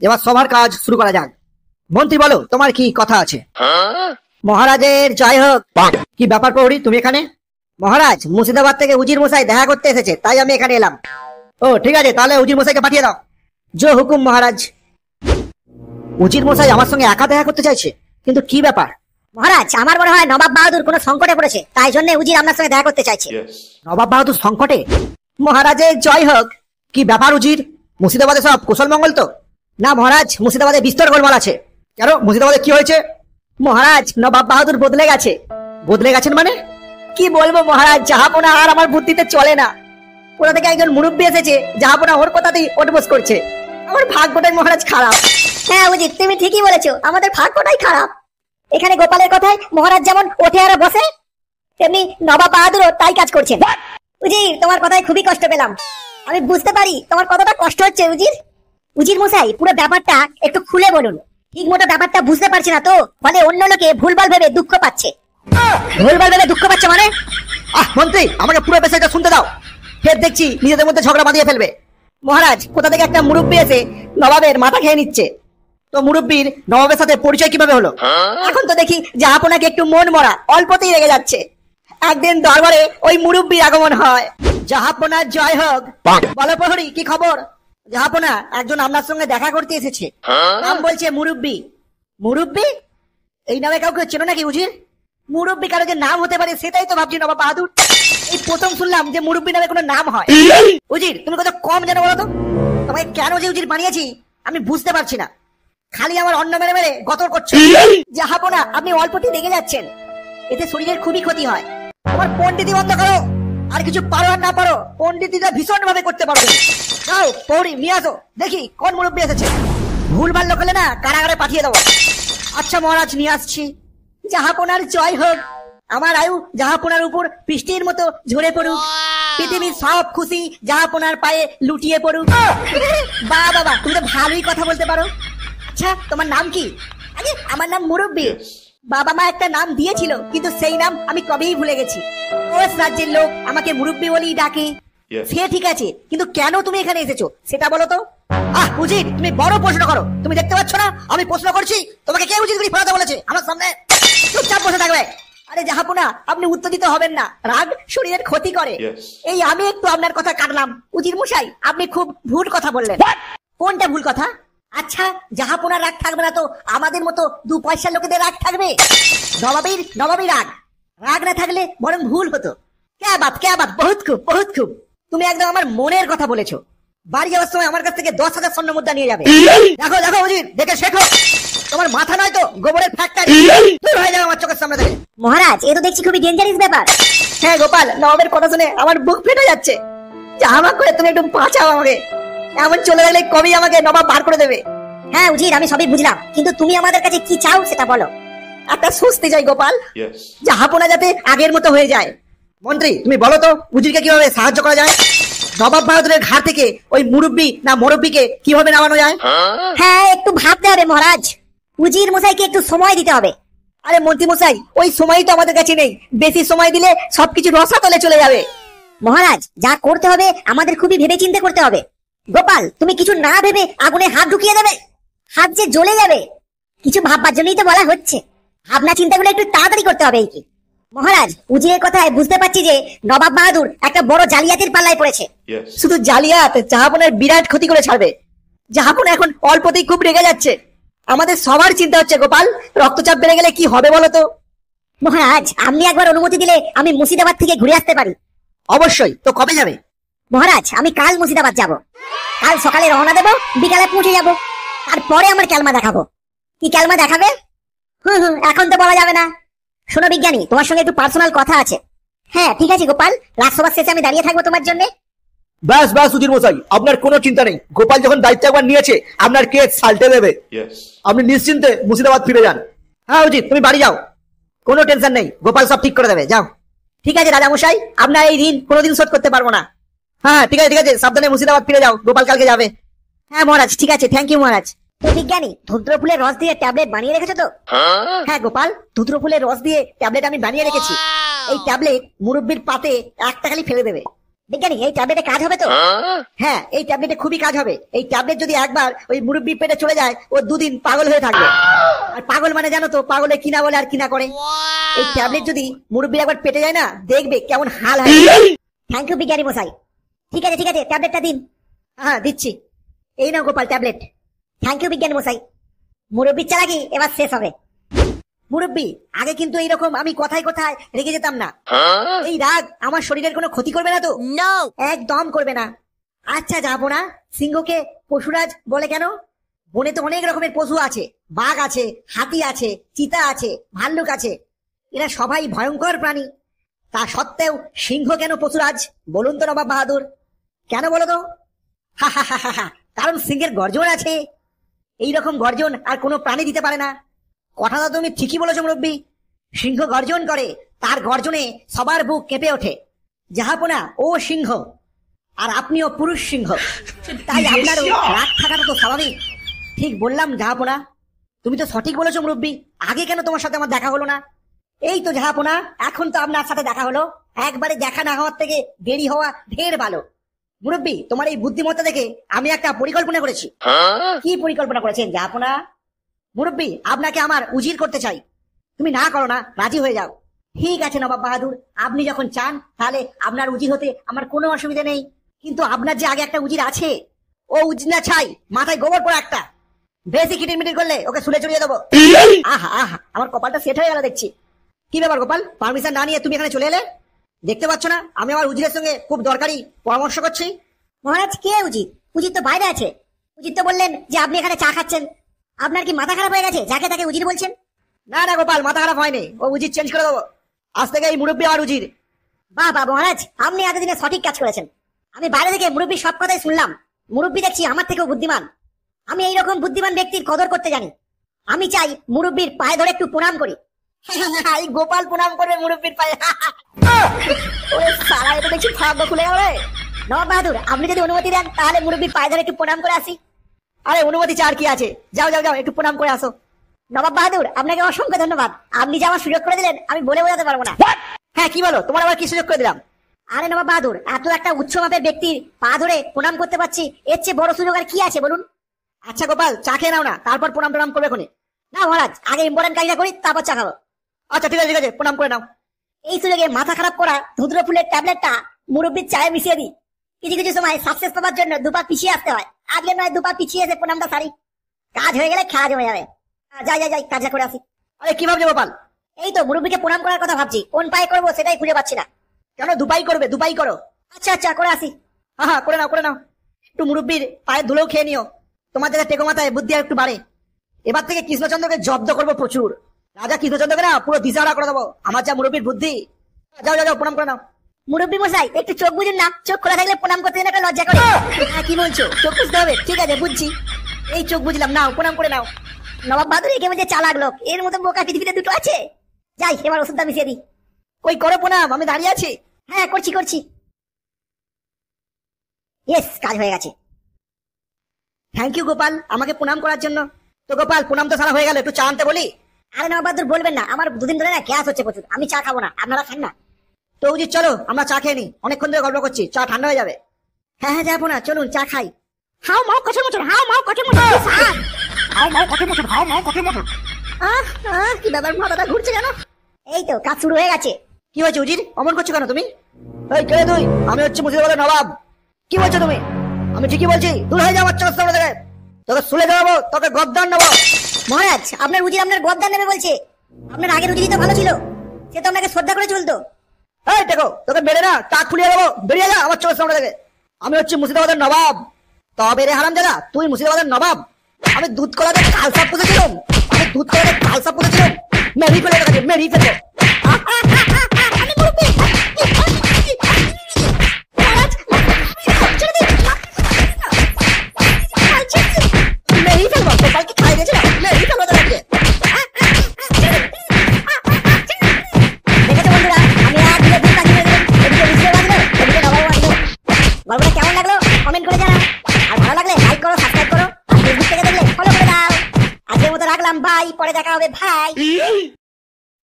এবার সবার কাজ শুরু করা যাক। মন্ত্রী বলো, তোমার কি কথা আছে? মহারাজের জয় হোক। কি ব্যাপার প্রহরী, তুমি এখানে? মহারাজ, মুর্শিদাবাদ থেকে উজির মশাই দেখা করতে এসেছে, তাই আমি এখানে এলাম। ও ঠিক আছে, তাহলে উজির মশাইকে পাঠিয়ে দাও। জো হুকুম মহারাজ। উজির মশাই আমার সঙ্গে একা দেখা করতে চাইছে, কিন্তু কি ব্যাপার? মহারাজ, আমার মনে হয় নবাব বাহাদুর কোনো সংকটে পড়েছে, তাই জন্য উজির আপনার সঙ্গে দেখা করতে চাইছে। নবাব বাহাদুর সংকটে? মহারাজের জয় হোক। কি ব্যাপার উজির, মুর্শিদাবাদে সব কুশল মঙ্গল তো? না মহারাজ, মুর্শিদাবাদে বিস্তর গোলমাল আছে। কেন, মুর্শিদাবাদে কি হয়েছে? মহারাজ, নবাব বাহাদুর বদলে গেছে। বদলে গেছেন মানে? কি বলবো মহারাজ, জাহাপনা আর আমার বুদ্ধিতে চলে না। কোথা থেকে একজন মুরব্বী এসেছে, জাহাপনা ওর কথাতেই ওঠবোস করছে। আমার ভাগ্যটাই মহারাজ খারাপ। হ্যাঁ উজির, তুমি ঠিকই বলেছো, আমাদের ভাগ্যটাই খারাপ। এখানে গোপালের কথায় মহারাজ যেমন ওঠে আর বসে, তেমনি নবাব বাহাদুরও তাই কাজ করছেন। উজির, তোমার কথায় খুবই কষ্ট পেলাম। আমি বুঝতে পারি তোমার কতটা কষ্ট হচ্ছে উজির। উজির মশাই, পুরো ব্যাপারটা একটু খুলে বলুন। ঠিক মতো ব্যাপারটা বুঝতে পারছি না তো, ফলে অন্য লোকে ভুলভাল ভেবে দুঃখ পাচ্ছে। ভুলভাল ভেবে দুঃখ পাচ্ছে মানে? মন্ত্রী, আমাকে পুরো বিষয়টা শুনতে দাও, ফের দেখছি নিজেদের মধ্যে ঝগড়া বাঁধিয়ে ফেলবে। মহারাজ, কোথা থেকে একটা মুরব্বী এসে নবাবের মাথা খেয়ে নিচ্ছে। তো মুরব্বীর নবাবের সাথে পরিচয় কিভাবে হলো? এখন তো দেখি জাহাপনাকে একটু মন মরা, অল্পতেই রেগে যাচ্ছে। একদিন দরবারে ওই মুরব্বীর আগমন হয়। জাহাপনার জয় হোক। বলো প্রহরী, কি খবর? জাহাপনা, একজন আপনার সঙ্গে দেখা করতে এসেছে, নাম বলছে মুরব্বী। মুরব্বী? এই নামে কাউকে চেনো নাকি উজির? মুরব্বী কারো যে নাম হতে পারে সেটাই তো ভাবছি নবাব বাহাদুর। এই প্রথম শুনলাম যে মুরব্বী নামে কোনো নাম হয়। উজির, তুমি কত কম জানো বলো তো? তোমাকে কেন যে উজির বানিয়েছি আমি বুঝতে পারছি না। খালি আমার অন্ন মেরে মেরে গতর করছো। জাহাপনা, আপনি অল্পতেই রেগে যাচ্ছেন, এতে শরীরের খুবই ক্ষতি হয়। তোমার পণ্ডিতি বন্ধ করো। আর কিছু পারো আর না পারো, পণ্ডিতিটা ভীষণ ভাবে করতে পারো। যাও পৌরি নিয়ে আসো, দেখি কোন মুরব্বী এসেছে। ভুল ভাল করলে না কারাগারে পাঠিয়ে দেবো। আচ্ছা মহারাজ, নিয়ে আসছি। জাহাপনার জয় হোক। আমার আয়ু জাহাপনার উপর বৃষ্টির মতো ঝরে পড়ুক। পৃথিবীর সব খুশি জাহাপনার পায়ে লুটিয়ে পড়ুক। বাবা, তুমি তো ভালোই কথা বলতে পারো। আচ্ছা, তোমার নাম কি? আরে আমার নাম মুরব্বী। বাবা মা একটা নাম দিয়েছিল, কিন্তু সেই নাম আমি কবেই ভুলে গেছি। ওই রাজ্যের লোক আমাকে মুরব্বী বলেই ডাকে। সে ঠিক আছে, কিন্তু কেন তুমি এখানে এসেছো সেটা বলো তো। উজির, তুমি বড় প্রশ্ন করো। তুমি দেখতে পাচ্ছ না আমি প্রশ্ন করছি? তোমাকে কে উচিত করে ফেরাতে বলেছে আমার সামনে? চুপচাপ বসে থাকবে। আরে জাহাপনা, আপনি উত্তর দিতে হবেন না, রাগ শরীরের ক্ষতি করে। এই আমি একটু আপনার কথা কাটলাম। উজির মশাই, আপনি খুব ভুল কথা বললেন। কোনটা ভুল কথা? আচ্ছা, জাহাপনার রাগ থাকবে না তো আমাদের মতো দু পয়সার লোকেদের রাগ থাকবে? নবাবী রাগ। রাগ না থাকলে বরং ভুল হতো। কে বাত, বহুত খুব, বহুত খুব। তুমি একদম আমার মনের কথা বলেছো। বাড়ি যাওয়ার সময় আমার কাছ থেকে 10,000 স্বর্ণ মুদ্রা নিয়ে যাবে। দেখো উজির, দেখে শেখো। তোমার মাথা নয় তো গোবরের ফ্যাক্টরি। দূর হয়ে যাবে আমার চোখের সামনে থেকে। মহারাজ, এ তো দেখছি খুবই ডেঞ্জারাস ব্যাপার। হ্যাঁ গোপাল, নবাবের কথা শুনে আমার বুক ফেটে যাচ্ছে। জাহামা করে তুমি একটু বাঁচাও আমাকে। এমন চলে গেলে কবেই আমাকে নবাব বার করে দেবে। হ্যাঁ উজির, আমি সবই বুঝলাম, কিন্তু তুমি আমাদের কাছে কি চাও সেটা বলো। একটা স্বস্তি চাই গোপাল, জাহাপনা যাতে আগের মতো হয়ে যায়। মন্ত্রী, তুমি বলো তো উজিরকে কিভাবে সাহায্য করা যায়? নবাব বাহাদুরের ঘাট থেকে ওই মুরব্বী না মুরব্বীকে কিভাবে নামানো যায়? হ্যাঁ, একটু ভাবতে হবে মহারাজ। উজির মশাইকে একটু সময় দিতে হবে। আরে মন্ত্রী মশাই, ওই সময় তো আমাদের কাছে নেই। বেশি সময় দিলে সবকিছু রসাতলে চলে যাবে। মহারাজ, যা করতে হবে আমাদের খুবই ভেবেচিন্তে করতে হবে। গোপাল, তুমি কিছু না ভেবে আগুনে হাত ঢুকিয়ে দেবে, হাত যে জ্বলে যাবে। কিছু ভাববার জন্যই তো বলা হচ্ছে। ভাবনা চিন্তাগুলো একটু তাড়াতাড়ি করতে হবে। এই কি মহারাজ, উজিরের কথায় বুঝতে পারছি যে নবাব বাহাদুর একটা বড় জালিয়াতির পাল্লায় পড়েছে। শুধু জালিয়াত জাহাপনার বিরাট ক্ষতি করে ছাড়বে। জাহাপনা এখন অল্পতেই খুব রেগে যাচ্ছে। আমাদের সবার চিন্তা হচ্ছে গোপাল, রক্তচাপ বেড়ে গেলে কি হবে বলো তো? মহারাজ, আপনি একবার অনুমতি দিলে আমি মুর্শিদাবাদ থেকে ঘুরে আসতে পারি। অবশ্যই। তো কবে যাবে? মহারাজ, আমি কাল মুর্শিদাবাদ যাব। কাল সকালে রওনা দেব, বিকালে পৌঁছে যাব। তারপরে আমার ক্যালমা দেখাবো। কি ক্যালমা দেখাবে? এখন তো বলা যাবে না। শোনো বিজ্ঞানী, তোমার সঙ্গে একটু পার্সোনাল কথা আছে। হ্যাঁ ঠিক আছে গোপাল, রাজসভার শেষে আমি দাঁড়িয়ে থাকবো তোমার জন্য। ব্যাস উজির মশাই, আপনার কোনো চিন্তা নেই। গোপাল যখন দায়িত্ব একবার নিয়েছে, আপনার কেস সালটে দেবে। আপনি নিশ্চিন্তে মুর্শিদাবাদ ফিরে যান। হ্যাঁ উজির, তুমি বাড়ি যাও, কোনো টেনশন নেই, গোপাল সব ঠিক করে দেবে। যাও। ঠিক আছে রাজা মশাই, আপনার এই ঋণ কোনোদিন শোধ করতে পারবো না। হ্যাঁ ঠিক আছে, সাবধানে মুর্শিদাবাদ ফিরে যাও, গোপাল কালকে যাবে। হ্যাঁ মহারাজ, ঠিক আছে, থ্যাংক ইউ মহারাজ। তো বিজ্ঞানী, ধুদ্র ফুলের রস দিয়ে ট্যাবলেট বানিয়ে রেখেছো তো? হ্যাঁ গোপাল, ধুদ্র ফুলের রস দিয়ে ট্যাবলেট আমি বানিয়ে রেখেছি। এই ট্যাবলেট মুরব্বির পাতে একটা খালি ফেলে দেবে, বিজ্ঞানী এই ট্যাবলেটে কাজ হবে তো? হ্যাঁ, এই ট্যাবলেটে খুবই কাজ হবে। এই ট্যাবলেট যদি একবার ওই মুরব্বি পেটে চলে যায়, ও 2 দিন পাগল হয়ে থাকবে। আর পাগল মানে জানো তো, পাগলে কিনা বলে আর কিনা করে। এই ট্যাবলেট যদি মুরব্বি একবার পেটে যায় না, দেখবে কেমন হাল হয়। থ্যাংক ইউ বিজ্ঞানী মশাই। ঠিক আছে ট্যাবলেটটা দিন। হ্যাঁ দিচ্ছি, এই নাও গোপাল ট্যাবলেট। থ্যাংক ইউ বিজ্ঞানী মশাই। মুরব্বির চালাকি এবার শেষ হবে। মুরব্বি, আগে কিন্তু এইরকম আমি কথায় কথায় রেগে যেতাম না। এই রাগ আমার শরীরের কোনো ক্ষতি করবে না তো? নো, একদম করবে না। আচ্ছা যাবো না, সিংহকে পশুরাজ বলে কেন? বনে তো অনেক রকমের পশু আছে, বাঘ আছে, হাতি আছে, চিতা আছে, ভাল্লুক আছে, এরা সবাই ভয়ঙ্কর প্রাণী। তা সত্ত্বেও সিংহ কেন পশুরাজ বলুন তো নবাব বাহাদুর? কেন বলো তো? হা হা হা হা, কারণ সিংহের গর্জন আছে। এইরকম গর্জন আর কোনো প্রাণী দিতে পারে না। কথাটা তুমি ঠিকই বলেছো মুরব্বি। সিংহ গর্জন করে, তার গর্জনে সবার বুক কেঁপে ওঠে। জাহাপনা ও সিংহ, আর আপনিও পুরুষ সিংহ, তাই আপনারও রাগ থাকাটা তো স্বাভাবিক। ঠিক বললাম জাহাপনা? তুমি তো সঠিক বলেছো মুরব্বি। আগে কেন তোমার সাথে আমার দেখা হলো না? এই তো জাহাপনা, এখন তো আপনার সাথে দেখা হলো। একবারে দেখা না হওয়ার থেকে দেরি হওয়া ঢের ভালো। মুরব্বি, তোমার এই বুদ্ধিমত্তা দেখে আমি একটা পরিকল্পনা করেছি। কি পরিকল্পনা করেছেন জাহাপনা? মুরব্বি, আপনাকে আমার উজির করতে চাই। তুমি না করো না, রাজি হয়ে যাও। ঠিক আছে নবাব বাহাদুর, আপনি যখন চান তাহলে আপনার উজির হতে আমার কোনো অসুবিধা নেই। কিন্তু আপনার যে আগে একটা উজির আছে, ও উজির না ছাই, মাথায় গোবর পড়া একটা। বেশি কিটিমিটির করলে ওকে শুলে চড়িয়ে দেবো। আহা আহা, আমার কপালটা সেট হয়ে গেল দেখছি। কি ব্যাপার গোপাল, পারমিশন না নিয়ে তুমি এখানে চলে এলে? দেখতে পাচ্ছ না আমি আমার উজিরের সঙ্গে খুব দরকারি পরামর্শ করছি? মহারাজ, কে উজির? উজির তো বাইরে আছে। উজির তো বললেন যে আপনি এখানে চা খাচ্ছেন। আপনার কি মাথা খারাপ হয়ে গেছে যাকে তাকে উজির বলছেন? না না গোপাল, মাথা খারাপ হয়নি। ও উজির চেঞ্জ করে দেবো। আজ থেকে এই মুরব্বি আমার উজির। বাহ বাহ মহারাজ, আপনি এতদিনে সঠিক কাজ করেছেন। আমি বাইরে থেকে মুরব্বির সব কথাই শুনলাম। মুরব্বি দেখছি আমার থেকেও বুদ্ধিমান। আমি এইরকম বুদ্ধিমান ব্যক্তির কদর করতে জানি। আমি চাই মুরব্বির পায়ে ধরে একটু প্রণাম করি। এই গোপাল প্রণাম করবে মুরব্বির পায়ে? ওরে সারা, এটা দেখছি ভাগ্য খুলে গেল রে। নবাব বাহাদুর, আপনি যদি অনুমতি দেন তাহলে মুরব্বির পায়ে ধরে একটু প্রণাম করে আসি। আরে অনুমতি চার কি আছে, যাও যাও যাও, একটু প্রণাম করে আসো। নবাব বাহাদুর, আপনাকে অসংখ্য ধন্যবাদ। আপনি যে আমার সুযোগ করে দিলেন আমি বলে বোঝাতে পারবো না। হ্যাঁ কি বলো, তোমার আবার কি সুযোগ করে দিলাম? আরে নবাব বাহাদুর, এত একটা উচ্চ মাপের ব্যক্তির পা ধরে প্রণাম করতে পারছি, এর চেয়ে বড় সুযোগ আর কি আছে বলুন? আচ্ছা গোপাল, চা খেয়ে নাও না, তারপর প্রণাম টনাম করবে কোনে। না মহারাজ, আগে ইম্পর্টেন্ট কাজটা করি, তারপর চা খাবো। আচ্ছা ঠিক আছে ঠিক আছে, প্রণাম করে নাও। এই সুযোগে মাথা খারাপ করা ধুদ্র ফুলের ট্যাবলেটটা মুরব্বির চায়ে মিশিয়ে দিই। কিছু কিছু সময় সাকসেস পাওয়ার জন্য দুপা পিছিয়ে আসতে হয়। আজকে নয়, দুপা পিছিয়ে এসে প্রণামটা সারি। কাজ হয়ে গেলে খাওয়া জমে যাবে। যাই যাই যাই, কাজটা করে আসি। আরে কি ভাবছো গোপাল? এই তো মুরব্বিকে প্রণাম করার কথা ভাবছি, কোন পায়ে করবো সেটাই খুঁজে পাচ্ছি না। কেন, দুপাই করবে, দুপাই করো। আচ্ছা আচ্ছা, করে আসি। হ্যাঁ হ্যাঁ, করে নাও করে নাও। একটু মুরব্বির পায়ে ধুলেও খেয়ে নিও, তোমার যাতে টেকো মাথায় বুদ্ধি আর একটু বাড়ে। এবার থেকে কৃষ্ণচন্দ্রকে জব্দ করবো প্রচুর। রাজা কৃষ্ণচন্দ্রকে না পুরো দিশাহারা করে দেবো, আমার যা মুরব্বির বুদ্ধি। যাও যাও যাও, প্রণাম করে নাও। মুরব্বি মশাই, একটু চোখ বুঝুন না। চোখ খোলা থাকলে প্রণাম করতে একটা লজ্জা করে। হ্যাঁ কি বলছো, চোখ বুঝতে হবে? ঠিক আছে বুঝছি, এই চোখ বুঝলাম, নাও প্রণাম করে নাও। নবাব বাহাদুর একে মধ্যে চালাক লোক, এর মতো বোকা পৃথিবীতে দুটো আছে। যাই, এবার ওষুধটা মিশিয়ে দিই। কই করো প্রণাম, আমি দাঁড়িয়ে আছি। হ্যাঁ করছি করছি। ইয়েস, কাজ হয়ে গেছে। থ্যাংক ইউ গোপাল আমাকে প্রণাম করার জন্য। তো গোপাল, প্রণাম তো সারা হয়ে গেল, একটু চা আনতে বলি। আরে নবাব বাহাদুর বলবেন না, আমার দুদিন ধরে না গ্যাস হচ্ছে প্রচুর। আমি চা খাবো না, আপনারা খান না। তো উচিত, চলো আমরা চা খেয়ে নি, অনেকক্ষণ ধরে গল্প করছি, চা ঠান্ডা হয়ে যাবে। হ্যাঁ হ্যাঁ, যাবো না, চলুন চা খাই। হাও মাও কচে মোচর, হাও মাও কচে মোচর। হাও মাও কটে মোটর, হাও মাও কটে মোটর। কি ব্যাপার, মাথাটা ঘুরছে কেন? এই তো কাজ শুরু হয়ে গেছে। কি হয়েছে উজির, অমন করছো কেন তুমি? এই কে তুই? আমি হচ্ছে মুর্শিদাবাদের নবাব। কি বলছো তুমি? আমি ঠিকই বলছি, দূর হয়ে যাও আমার চোখ সামনে থেকে। তোকে শুলে দেবো, তোকে গদ্দান নেবো। মহারাজ, আপনার উজির আপনার গদ্দার নেবে বলছে। আপনার আগের উজিরই তো ভালো ছিল, সে তো আপনাকে শ্রদ্ধা করে চলতো। এই দেখো, তোকে বেড়ে না টাক ফুলিয়ে দেবো, বেরিয়ে যা আমার চোখ সামনে থেকে। আমি হচ্ছে মুর্শিদাবাদের নবাব। তবে রে হারাম দাদা, তুই মুর্শিদাবাদের নবাব। আমি দুধ কলাতে কালসাপ পুষেছিলাম, আমি দুধ কলাতে কালসাপ পুষেছিলাম। মেরি ফেলে তোকে, মেরি ফেলবো। মেরি ফেলবো, গোপালকে খাই দিয়েছিলাম, মেরি ফেলবো তোকে। দেখেছো বন্ধুরা, আমি একদিকে দুধ কাটিয়ে দিলাম, এদিকে উজিরও লাগলো, এদিকে নবাবও লাগলো। গল্পটা কেমন লাগলো কমেন্ট করে জানাও। আর ভালো লাগলে লাইক করো, সাবস্ক্রাইব করো, আর ফেসবুক থেকে দেখলে ফলো করে দাও। আজকের মতো রাখলাম, বাই, পরে দেখা হবে, ভাই।